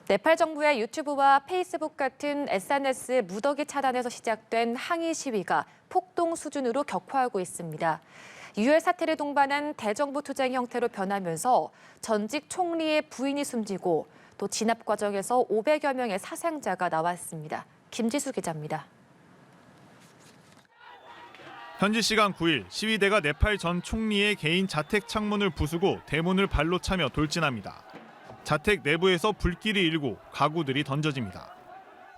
네팔 정부의 유튜브와 페이스북 같은 SNS 무더기 차단에서 시작된 항의 시위가 폭동 수준으로 격화하고 있습니다. 유혈 사태를 동반한 대정부 투쟁 형태로 변하면서 전직 총리의 부인이 숨지고 또 진압 과정에서 500여 명의 사상자가 나왔습니다. 김지수 기자입니다. 현지 시간 9일 시위대가 네팔 전 총리의 개인 자택 창문을 부수고 대문을 발로 차며 돌진합니다. 자택 내부에서 불길이 일고 가구들이 던져집니다.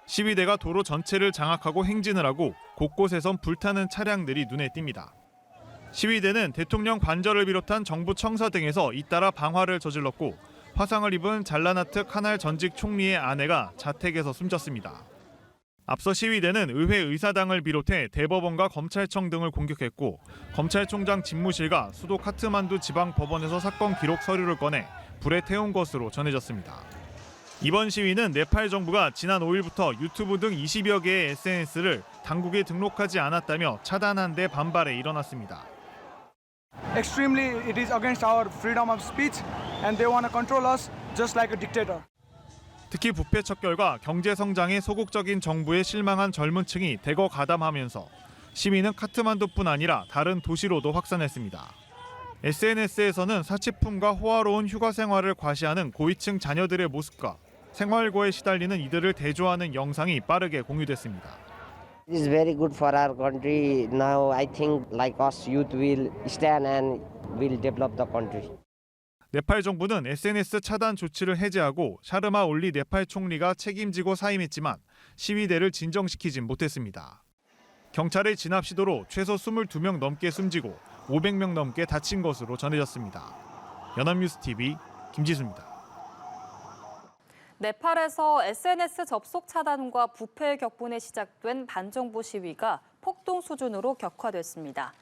시위대가 도로 전체를 장악하고 행진을 하고 곳곳에선 불타는 차량들이 눈에 띕니다. 시위대는 대통령 관저를 비롯한 정부 청사 등에서 잇따라 방화를 저질렀고 화상을 입은 잘라나트 카날 전직 총리의 아내가 자택에서 숨졌습니다. 앞서 시위대는 의회 의사당을 비롯해 대법원과 검찰청 등을 공격했고 검찰총장 집무실과 수도 카트만두 지방법원에서 사건 기록 서류를 꺼내 불에 태운 것으로 전해졌습니다. 이번 시위는 네팔 정부가 지난 5일부터 유튜브 등 20여 개의 SNS를 당국에 등록하지 않았다며 차단한 데 반발에 일어났습니다. Extremely, it is against our freedom of speech, and they want to control us just like a dictator. 특히 부패 척결과 경제 성장에 소극적인 정부에 실망한 젊은 층이 대거 가담하면서 시위는 카트만두뿐 아니라 다른 도시로도 확산했습니다. SNS에서는 사치품과 호화로운 휴가 생활을 과시하는 고위층 자녀들의 모습과 생활고에 시달리는 이들을 대조하는 영상이 빠르게 공유됐습니다. It is very good for our country. Now I think like us youth will stand and will develop the country. 네팔 정부는 SNS 차단 조치를 해제하고 샤르마 올리 네팔 총리가 책임지고 사임했지만 시위대를 진정시키진 못했습니다. 경찰의 진압 시도로 최소 22명 넘게 숨지고 500명 넘게 다친 것으로 전해졌습니다. 연합뉴스TV 김지수입니다. 네팔에서 SNS 접속 차단과 부패 격분에 시작된 반정부 시위가 폭동 수준으로 격화됐습니다.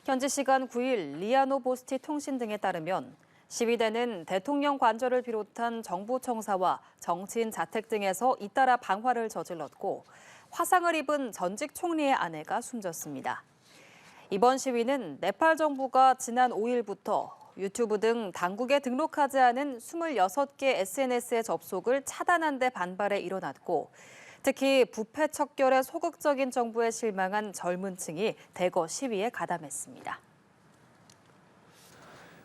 현지 시간 9일 리아노보스티 통신 등에 따르면 시위대는 대통령 관저를 비롯한 정부 청사와 정치인 자택 등에서 잇따라 방화를 저질렀고 화상을 입은 전직 총리의 아내가 숨졌습니다. 이번 시위는 네팔 정부가 지난 5일부터 유튜브 등 당국에 등록하지 않은 26개 SNS의 접속을 차단한 데 반발에 일어났고 특히 부패 척결에 소극적인 정부에 실망한 젊은 층이 대거 시위에 가담했습니다.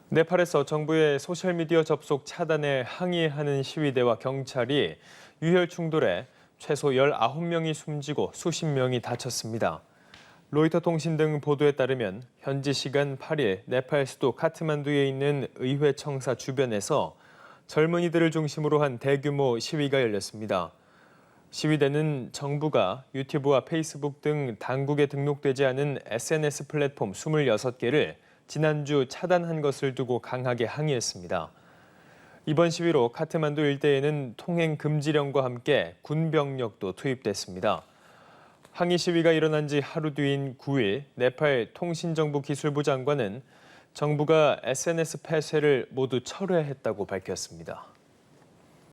네팔에서 정부의 소셜미디어 접속 차단에 항의하는 시위대와 경찰이 유혈 충돌에 최소 19명이 숨지고 수십 명이 다쳤습니다. 로이터 통신 등 보도에 따르면 현지 시간 8일 네팔 수도 카트만두에 있는 의회 청사 주변에서 젊은이들을 중심으로 한 대규모 시위가 열렸습니다. 시위대는 정부가 유튜브와 페이스북 등 당국에 등록되지 않은 SNS 플랫폼 26개를 지난주 차단한 것을 두고 강하게 항의했습니다. 이번 시위로 카트만두 일대에는 통행 금지령과 함께 군병력도 투입됐습니다. 항의 시위가 일어난 지 하루 뒤인 9일 네팔 통신정보기술부 장관은 정부가 SNS 폐쇄를 모두 철회했다고 밝혔습니다.